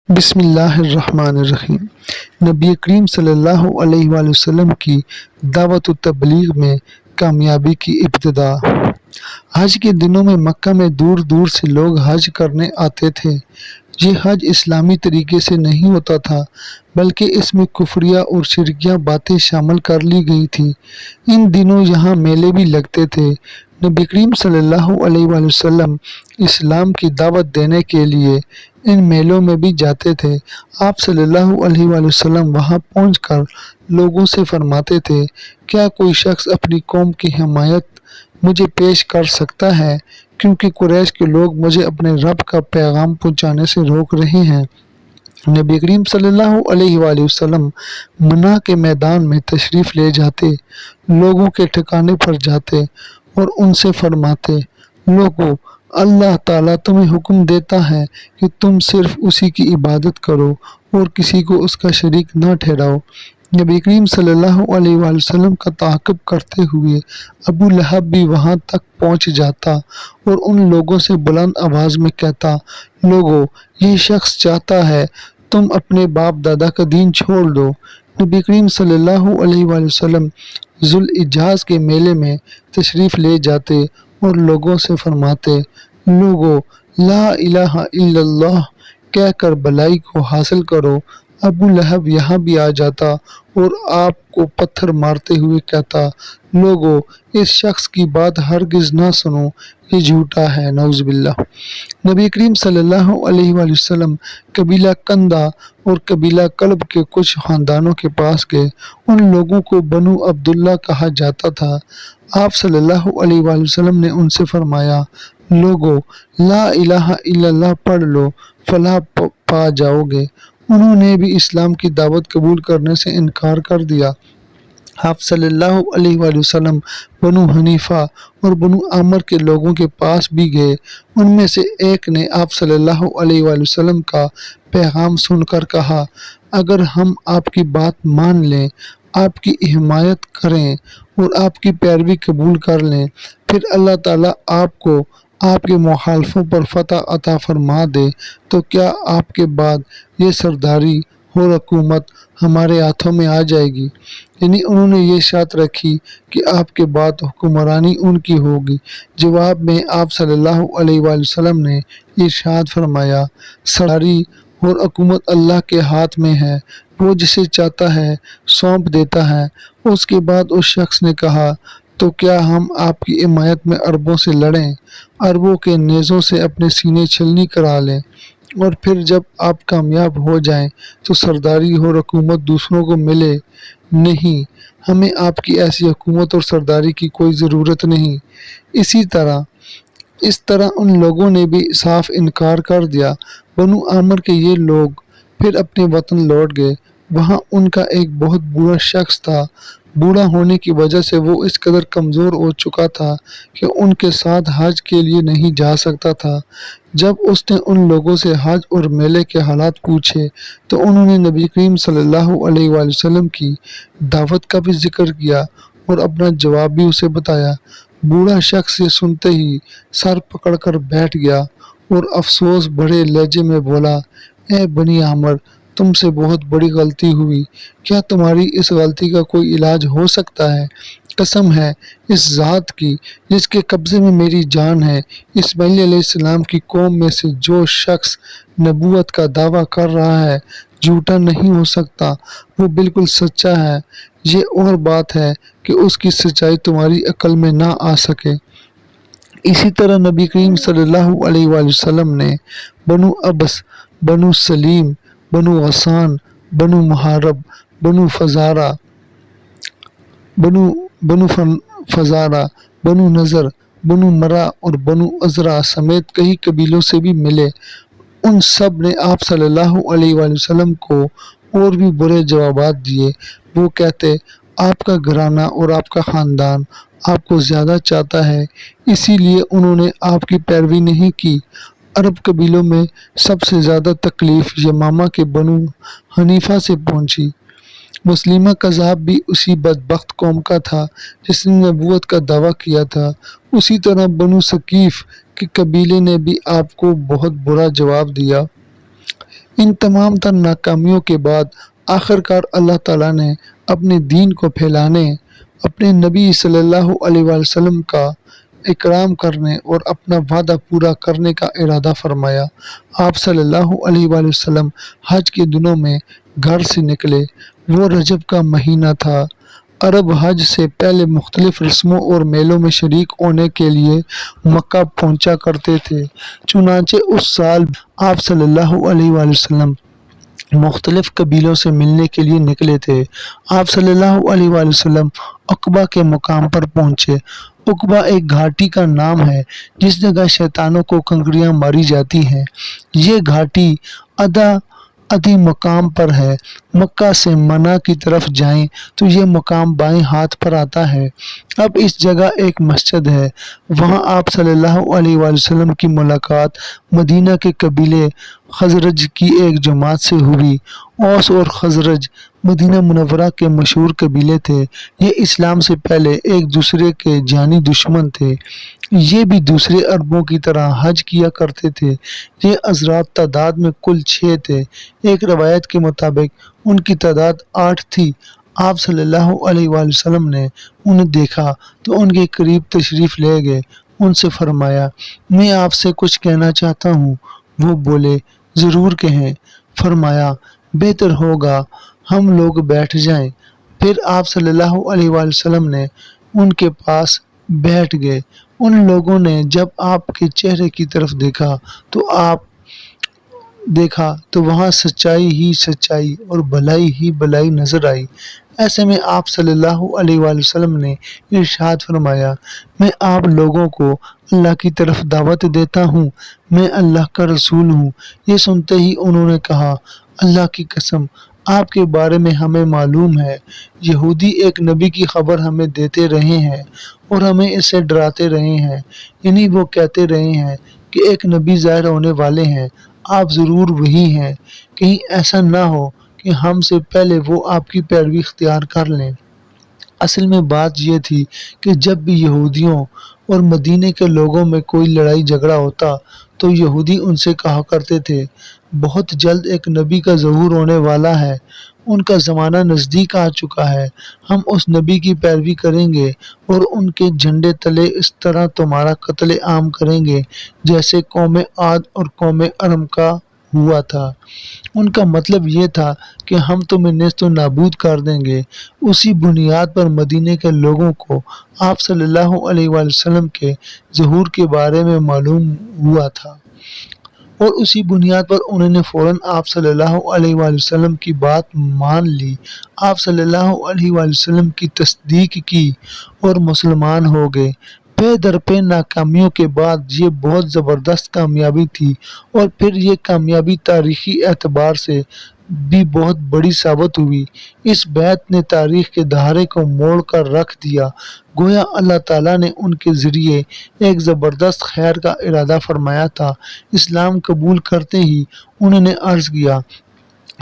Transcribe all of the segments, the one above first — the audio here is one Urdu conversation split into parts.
بسم اللہ الرحمن الرحیم۔ نبی کریم صلی اللہ علیہ وآلہ وسلم کی دعوت و تبلیغ میں کامیابی کی ابتدا۔ حج کے دنوں میں مکہ میں دور دور سے لوگ حج کرنے آتے تھے۔ یہ حج اسلامی طریقے سے نہیں ہوتا تھا بلکہ اس میں کفریہ اور شرکیہ باتیں شامل کر لی گئی تھیں۔ ان دنوں یہاں میلے بھی لگتے تھے۔ نبی کریم صلی اللہ علیہ وآلہ وسلم اسلام کی دعوت دینے کے لیے ان میلوں میں بھی جاتے تھے۔ آپ صلی اللہ علیہ وآلہ وسلم وہاں پہنچ کر لوگوں سے فرماتے تھے، کیا کوئی شخص اپنی قوم کی حمایت مجھے پیش کر سکتا ہے، کیونکہ قریش کے لوگ مجھے اپنے رب کا پیغام پہنچانے سے روک رہے ہیں۔ نبی کریم صلی اللہ علیہ وآلہ وسلم منع کے میدان میں تشریف لے جاتے، لوگوں کے ٹھکانے پر جاتے اور ان سے فرماتے، لوگو، اللہ تعالیٰ تمہیں حکم دیتا ہے کہ تم صرف اسی کی عبادت کرو اور کسی کو اس کا شریک نہ ٹھہراؤ۔ نبی کریم صلی اللہ علیہ وآلہ وسلم کا تعاقب کرتے ہوئے ابو لہب بھی وہاں تک پہنچ جاتا اور ان لوگوں سے بلند آواز میں کہتا، لوگو، یہ شخص چاہتا ہے تم اپنے باپ دادا کا دین چھوڑ دو۔ نبی کریم صلی اللہ علیہ وآلہ وسلم ذوالحجہ کے میلے میں تشریف لے جاتے اور لوگوں سے فرماتے، لوگو، لا الہ الا اللہ کہہ کر بھلائی کو حاصل کرو۔ ابو لہب یہاں بھی آ جاتا اور آپ کو پتھر مارتے ہوئے کہتا، لوگو، اس شخص کی بات ہرگز نہ سنو، یہ جھوٹا ہے، نعوذ باللہ۔ نبی کریم صلی اللہ علیہ وآلہ وسلم قبیلہ کندہ اور قبیلہ کلب کے کچھ خاندانوں کے پاس گئے۔ ان لوگوں کو بنو عبداللہ کہا جاتا تھا۔ آپ صلی اللہ علیہ وآلہ وسلم نے ان سے فرمایا، لوگو، لا الہ الا اللہ پڑھ لو، فلاح پا جاؤ گے۔ انہوں نے بھی اسلام کی دعوت قبول کرنے سے انکار کر دیا۔ آپ صلی اللہ علیہ وآلہ وسلم بنو حنیفہ اور بنو عامر کے لوگوں کے پاس بھی گئے۔ ان میں سے ایک نے آپ صلی اللہ علیہ وآلہ وسلم کا پیغام سن کر کہا، اگر ہم آپ کی بات مان لیں، آپ کی حمایت کریں اور آپ کی پیروی قبول کر لیں، پھر اللہ تعالیٰ آپ کو آپ کے مخالفوں پر فتح عطا فرما دے، تو کیا آپ کے بعد یہ سرداری اور حکومت ہمارے ہاتھوں میں آ جائے گی؟ یعنی انہوں نے یہ شرط رکھی کہ آپ کے بعد حکمرانی ان کی ہوگی۔ جواب میں آپ صلی اللہ علیہ وآلہ وسلم نے ارشاد فرمایا، سرداری اور حکومت اللہ کے ہاتھ میں ہے، وہ جسے چاہتا ہے سونپ دیتا ہے۔ اس کے بعد اس شخص نے کہا، تو کیا ہم آپ کی حمایت میں عربوں سے لڑیں، عربوں کے نیزوں سے اپنے سینے چھلنی کرا لیں، اور پھر جب آپ کامیاب ہو جائیں تو سرداری اور حکومت دوسروں کو ملے؟ نہیں، ہمیں آپ کی ایسی حکومت اور سرداری کی کوئی ضرورت نہیں۔ اس طرح ان لوگوں نے بھی صاف انکار کر دیا۔ بنو عامر کے یہ لوگ پھر اپنے وطن لوٹ گئے۔ وہاں ان کا ایک بہت بوڑھا شخص تھا۔ بوڑھا ہونے کی وجہ سے وہ اس قدر کمزور ہو چکا تھا کہ ان کے ساتھ حج کے لیے نہیں جا سکتا تھا۔ جب اس نے ان لوگوں سے حج اور میلے کے حالات پوچھے تو انہوں نے نبی کریم صلی اللہ علیہ وآلہ وسلم کی دعوت کا بھی ذکر کیا اور اپنا جواب بھی اسے بتایا۔ بوڑھا شخص یہ سنتے ہی سر پکڑ کر بیٹھ گیا اور افسوس بھرے لہجے میں بولا، اے بنی عامر، تم سے بہت بڑی غلطی ہوئی۔ کیا تمہاری اس غلطی کا کوئی علاج ہو سکتا ہے؟ قسم ہے اس ذات کی جس کے قبضے میں میری جان ہے، اسماعیل علیہ السلام کی قوم میں سے جو شخص نبوت کا دعویٰ کر رہا ہے جھوٹا نہیں ہو سکتا، وہ بالکل سچا ہے۔ یہ اور بات ہے کہ اس کی سچائی تمہاری عقل میں نہ آ سکے۔ اسی طرح نبی کریم صلی اللہ علیہ وآلہ وسلم نے بنو عبس، بنو سلیم، بنو غسان، بنو محارب، بنو فزارہ، بنو نذر، بنو مرہ اور بنو عذرہ سمیت کئی قبیلوں سے بھی ملے۔ ان سب نے آپ صلی اللہ علیہ وآلہ وسلم کو اور بھی برے جوابات دیے۔ وہ کہتے، آپ کا گھرانہ اور آپ کا خاندان آپ کو زیادہ چاہتا ہے، اسی لیے انہوں نے آپ کی پیروی نہیں کی۔ عرب قبیلوں میں سب سے زیادہ تکلیف یمامہ کے بنو حنیفہ سے پہنچی۔ مسلمہ کذاب بھی اسی بدبخت قوم کا تھا جس نے نبوت کا دعویٰ کیا تھا۔ اسی طرح بنو ثقیف کے قبیلے نے بھی آپ کو بہت برا جواب دیا۔ ان تمام تر ناکامیوں کے بعد آخرکار اللہ تعالیٰ نے اپنے دین کو پھیلانے، اپنے نبی صلی اللہ علیہ وآلہ وسلم کا اکرام کرنے اور اپنا وعدہ پورا کرنے کا ارادہ فرمایا۔ آپ صلی اللہ علیہ وآلہ وسلم حج کے دنوں میں گھر سے نکلے۔ وہ رجب کا مہینہ تھا۔ عرب حج سے پہلے مختلف رسموں اور میلوں میں شریک ہونے کے لیے مکہ پہنچا کرتے تھے۔ چنانچہ اس سال آپ صلی اللہ علیہ وآلہ وسلم مختلف قبیلوں سے ملنے کے لیے نکلے تھے۔ آپ صلی اللہ علیہ وآلہ وسلم عقبہ کے مقام پر پہنچے۔ عقبہ ایک گھاٹی کا نام ہے جس جگہ شیطانوں کو کنکریاں ماری جاتی ہیں۔ یہ گھاٹی ادھی مقام پر ہے۔ مکہ سے منی کی طرف جائیں تو یہ مقام بائیں ہاتھ پر آتا ہے۔ اب اس جگہ ایک مسجد ہے۔ وہاں آپ صلی اللہ علیہ وآلہ وسلم کی ملاقات مدینہ کے قبیلے خزرج کی ایک جماعت سے ہوئی۔ اوس اور خزرج مدینہ منورہ کے مشہور قبیلے تھے۔ یہ اسلام سے پہلے ایک دوسرے کے جانی دشمن تھے۔ یہ بھی دوسرے عربوں کی طرح حج کیا کرتے تھے۔ یہ حضرات تعداد میں کل 6 تھے۔ ایک روایت کے مطابق ان کی تعداد 8 تھی۔ آپ صلی اللہ علیہ وآلہ وسلم نے انہیں دیکھا تو ان کے قریب تشریف لے گئے۔ ان سے فرمایا، میں آپ سے کچھ کہنا چاہتا ہوں۔ وہ بولے، ضرور کہیں۔ فرمایا، بہتر ہوگا ہم لوگ بیٹھ جائیں۔ پھر آپ صلی اللہ علیہ وآلہ وسلم نے ان کے پاس بیٹھ گئے۔ ان لوگوں نے جب آپ کے چہرے کی طرف دیکھا تو وہاں سچائی ہی سچائی اور بھلائی ہی بھلائی نظر آئی۔ ایسے میں آپ صلی اللہ علیہ وآلہ وسلم نے ارشاد فرمایا، میں آپ لوگوں کو اللہ کی طرف دعوت دیتا ہوں، میں اللہ کا رسول ہوں۔ یہ سنتے ہی انہوں نے کہا، اللہ کی قسم، آپ کے بارے میں ہمیں معلوم ہے، یہودی ایک نبی کی خبر ہمیں دیتے رہے ہیں اور ہمیں اس سے ڈراتے رہے ہیں، یعنی وہ کہتے رہے ہیں کہ ایک نبی ظاہر ہونے والے ہیں، آپ ضرور وہی ہیں، کہیں ایسا نہ ہو کہ ہم سے پہلے وہ آپ کی پیروی اختیار کر لیں۔ اصل میں بات یہ تھی کہ جب بھی یہودیوں اور مدینے کے لوگوں میں کوئی لڑائی جھگڑا ہوتا تو یہودی ان سے کہا کرتے تھے، بہت جلد ایک نبی کا ظہور ہونے والا ہے، ان کا زمانہ نزدیک آ چکا ہے، ہم اس نبی کی پیروی کریں گے اور ان کے جھنڈے تلے اس طرح تمہارا قتل عام کریں گے جیسے قوم عاد اور قوم ارم کا ہوا تھا۔ ان کا مطلب یہ تھا کہ ہم تمہیں نیست و نابود کر دیں گے۔ اسی بنیاد پر مدینے کے لوگوں کو آپ صلی اللہ علیہ وآلہ وسلم کے ظہور کے بارے میں معلوم ہوا تھا اور اسی بنیاد پر انہوں نے فوراً آپ صلی اللہ علیہ وآلہ وسلم کی بات مان لی، آپ صلی اللہ علیہ وآلہ وسلم کی تصدیق کی اور مسلمان ہو گئے۔ پے در پے ناکامیوں کے بعد یہ بہت زبردست کامیابی تھی اور پھر یہ کامیابی تاریخی اعتبار سے بھی بہت بڑی ثابت ہوئی۔ اس بیعت نے تاریخ کے دہارے کو موڑ کر رکھ دیا، گویا اللہ تعالیٰ نے ان کے ذریعے ایک زبردست خیر کا ارادہ فرمایا تھا۔ اسلام قبول کرتے ہی انہوں نے عرض کیا،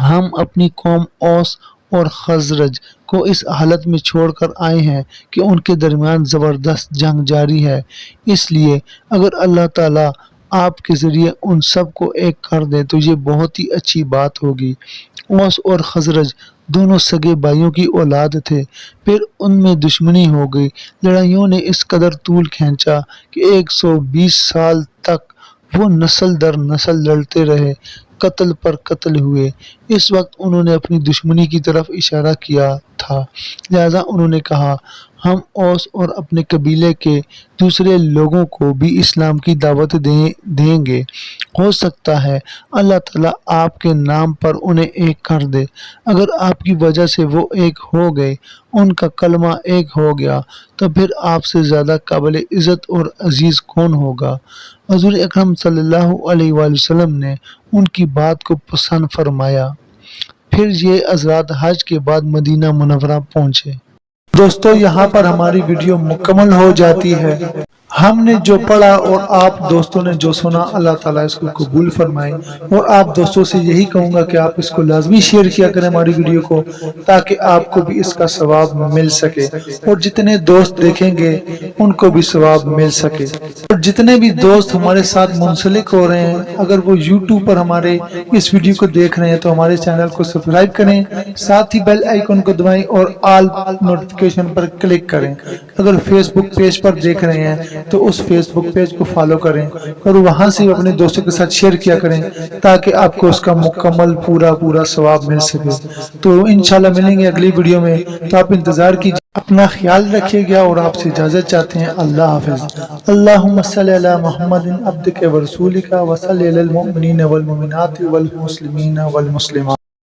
ہم اپنی قوم اوس اور خزرج کو اس حالت میں چھوڑ کر آئے ہیں کہ ان کے درمیان زبردست جنگ جاری ہے، اس لیے اگر اللہ تعالیٰ آپ کے ذریعے ان سب کو ایک کر دے تو یہ بہت ہی اچھی بات ہوگی۔ اوس اور خزرج دونوں سگے بھائیوں کی اولاد تھے، پھر ان میں دشمنی ہو گئی، لڑائیوں نے اس قدر طول کھینچا کہ 120 سال تک وہ نسل در نسل لڑتے رہے، قتل پر قتل ہوئے۔ اس وقت انہوں نے اپنی دشمنی کی طرف اشارہ کیا تھا، لہذا انہوں نے کہا، ہم اوس اور اپنے قبیلے کے دوسرے لوگوں کو بھی اسلام کی دعوت دیں گے، ہو سکتا ہے اللہ تعالیٰ آپ کے نام پر انہیں ایک کر دے۔ اگر آپ کی وجہ سے وہ ایک ہو گئے، ان کا کلمہ ایک ہو گیا، تو پھر آپ سے زیادہ قابل عزت اور عزیز کون ہوگا؟ حضور اکرم صلی اللہ علیہ وآلہ وسلم نے ان کی بات کو پسند فرمایا۔ پھر یہ حضرات حج کے بعد مدینہ منورہ پہنچے۔ دوستو، یہاں پر ہماری ویڈیو مکمل ہو جاتی ہے۔ ہم نے جو پڑھا اور آپ دوستوں نے جو سنا، اللہ تعالیٰ اس کو قبول فرمائے، اور آپ دوستوں سے یہی کہوں گا کہ آپ اس کو لازمی شیئر کیا کریں ہماری ویڈیو کو، تاکہ آپ کو بھی اس کا ثواب مل سکے، اور جتنے دوست دیکھیں گے ان کو بھی ثواب مل سکے۔ اور جتنے بھی دوست ہمارے ساتھ منسلک ہو رہے ہیں، اگر وہ یوٹیوب پر ہمارے اس ویڈیو کو دیکھ رہے ہیں تو ہمارے چینل کو سبسکرائب کریں، ساتھ ہی بیل آئیکن کو دبائیں اور آل نوٹیفیکیشن پر کلک کریں۔ اگر فیس بک پیج پر دیکھ رہے ہیں تو اس فیس بک پیج کو فالو کریں اور وہاں سے اپنے دوستوں کے ساتھ شیئر کیا کریں، تاکہ آپ کو اس کا مکمل پورا ثواب مل سکے۔ تو انشاءاللہ ملیں گے اگلی ویڈیو میں، تو آپ انتظار کیجیے۔ اپنا خیال رکھیے گا اور آپ سے اجازت چاہتے ہیں۔ اللہ حافظ۔ اللہم صلی علی محمد عبدک ورسولک وصلی علی المؤمنین والمؤمنات والمسلمین والمسلمات۔